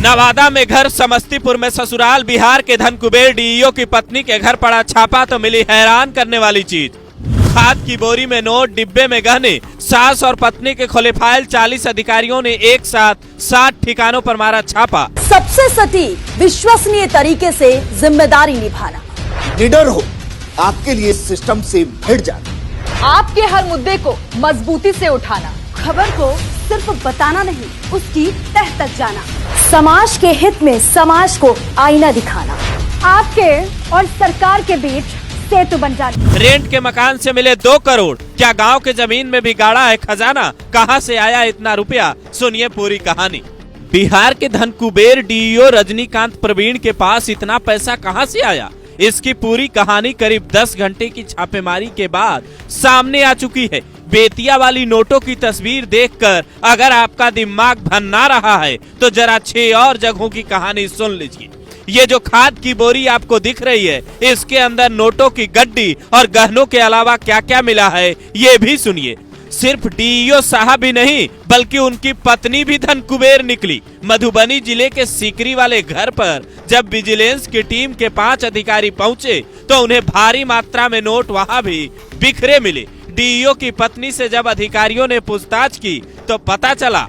नवादा में घर, समस्तीपुर में ससुराल, बिहार के धनकुबेर डीईओ की पत्नी के घर पड़ा छापा तो मिली हैरान करने वाली चीज। खाद की बोरी में नोट, डिब्बे में गहने, सास और पत्नी के खुले फाइल। 40 अधिकारियों ने एक साथ 60 ठिकानों पर मारा छापा। सबसे सटीक, विश्वसनीय तरीके से जिम्मेदारी निभाना। निडर हो, आपके लिए सिस्टम से भिड़ जाना, आपके हर मुद्दे को मजबूती से उठाना, खबर को सिर्फ बताना नहीं, उसकी तह तक जाना, समाज के हित में समाज को आईना दिखाना, आपके और सरकार के बीच सेतु बन जाना। रेंट के मकान से मिले 2 करोड़, क्या गांव के जमीन में भी गाड़ा है खजाना? कहां से आया इतना रुपया? सुनिए पूरी कहानी। बिहार के धनकुबेर डीईओ रजनीकांत प्रवीण के पास इतना पैसा कहां से आया? इसकी पूरी कहानी करीब 10 घंटे की छापेमारी के बाद सामने आ चुकी है। बेतिया वाली नोटों की तस्वीर देखकर अगर आपका दिमाग भन्ना रहा है तो जरा 6 और जगहों की कहानी सुन लीजिए। ये जो खाद की बोरी आपको दिख रही है, इसके अंदर नोटों की गड्डी और गहनों के अलावा क्या क्या मिला है ये भी सुनिए। सिर्फ डीईओ साहब ही नहीं बल्कि उनकी पत्नी भी धनकुबेर निकली। मधुबनी जिले के सीकरी वाले घर पर जब विजिलेंस की टीम के 5 अधिकारी पहुंचे तो उन्हें भारी मात्रा में नोट वहां भी बिखरे मिले। डीईओ की पत्नी से जब अधिकारियों ने पूछताछ की तो पता चला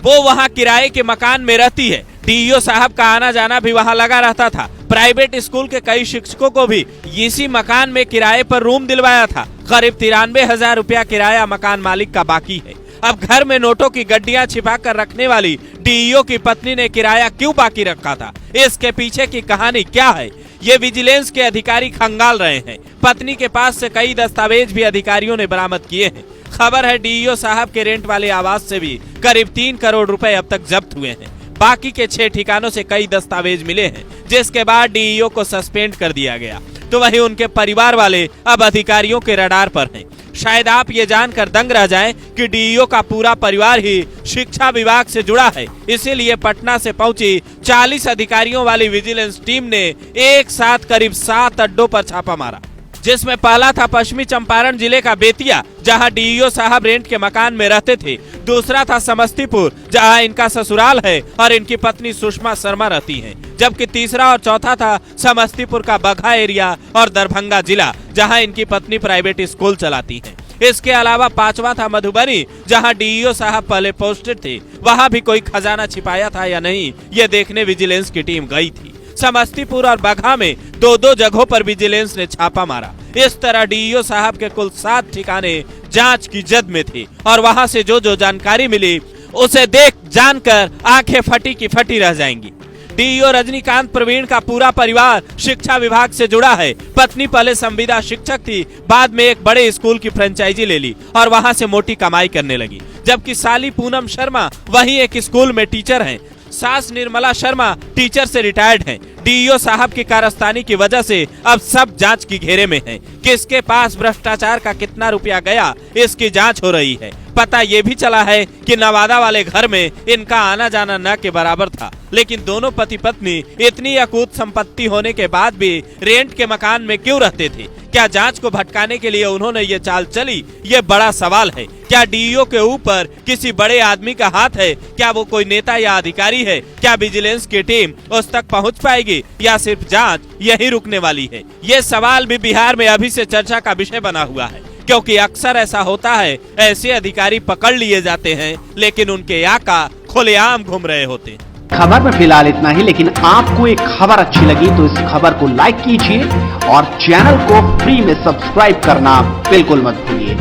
वो वहां किराए के मकान में रहती है। डीईओ साहब का आना जाना भी वहां लगा रहता था। प्राइवेट स्कूल के कई शिक्षकों को भी इसी मकान में किराए पर रूम दिलवाया था। करीब 93,000 रुपया किराया मकान मालिक का बाकी है। अब घर में नोटों की गड्डियां छिपा कर रखने वाली डीईओ की पत्नी ने किराया क्यों बाकी रखा था? इसके पीछे की कहानी क्या है? ये विजिलेंस के अधिकारी खंगाल रहे हैं। पत्नी के पास से कई दस्तावेज भी अधिकारियों ने बरामद किए हैं। खबर है डीईओ साहब के रेंट वाले आवास से भी करीब 3 करोड़ रुपए अब तक जब्त हुए हैं। बाकी के 6 ठिकानों से कई दस्तावेज मिले हैं, जिसके बाद डीईओ को सस्पेंड कर दिया गया। तो वहीं उनके परिवार वाले अब अधिकारियों के रडार पर हैं। शायद आप ये जानकर दंग रह जाएं कि डीईओ का पूरा परिवार ही शिक्षा विभाग से जुड़ा है। इसीलिए पटना से पहुंची 40 अधिकारियों वाली विजिलेंस टीम ने एक साथ करीब 7 अड्डों पर छापा मारा, जिसमें पहला था पश्चिमी चंपारण जिले का बेतिया, जहां डीईओ साहब रेंट के मकान में रहते थे। दूसरा था समस्तीपुर, जहां इनका ससुराल है और इनकी पत्नी सुषमा शर्मा रहती हैं। जबकि तीसरा और चौथा था समस्तीपुर का बगहा एरिया और दरभंगा जिला, जहां इनकी पत्नी प्राइवेट स्कूल चलाती हैं। इसके अलावा 5वां था मधुबनी, जहां डीईओ साहब पहले पोस्टेड थे। वहां भी कोई खजाना छिपाया था या नहीं, ये देखने विजिलेंस की टीम गई थी। समस्तीपुर और बगहा में 2-2 जगहों पर विजिलेंस ने छापा मारा। इस तरह डीईओ साहब के कुल 7 ठिकाने जांच की जद में थे और वहां से जो जो जानकारी मिली उसे देख जानकर आंखें फटी की फटी रह जाएंगी। डीईओ रजनीकांत प्रवीण का पूरा परिवार शिक्षा विभाग से जुड़ा है। पत्नी पहले संविदा शिक्षक थी, बाद में एक बड़े स्कूल की फ्रेंचाइजी ले ली और वहां से मोटी कमाई करने लगी। जबकि साली पूनम शर्मा वहीं एक स्कूल में टीचर हैं। सास निर्मला शर्मा टीचर से रिटायर्ड हैं। डीईओ साहब की कारस्तानी की वजह से अब सब जांच की घेरे में हैं। किसके पास भ्रष्टाचार का कितना रुपया गया, इसकी जांच हो रही है। पता ये भी चला है कि नवादा वाले घर में इनका आना जाना न के बराबर था, लेकिन दोनों पति पत्नी इतनी अकूत संपत्ति होने के बाद भी रेंट के मकान में क्यों रहते थे? क्या जांच को भटकाने के लिए उन्होंने ये चाल चली? ये बड़ा सवाल है। क्या डीईओ के ऊपर किसी बड़े आदमी का हाथ है? क्या वो कोई नेता या अधिकारी है? क्या विजिलेंस की टीम उस तक पहुंच पाएगी या सिर्फ जांच यही रुकने वाली है? ये सवाल भी बिहार में अभी से चर्चा का विषय बना हुआ है, क्योंकि अक्सर ऐसा होता है, ऐसे अधिकारी पकड़ लिए जाते हैं लेकिन उनके आका खुलेआम घूम रहे होते हैं। खबर में फिलहाल इतना ही, लेकिन आपको एक खबर अच्छी लगी तो इस खबर को लाइक कीजिए और चैनल को फ्री में सब्सक्राइब करना बिल्कुल मत भूलिए।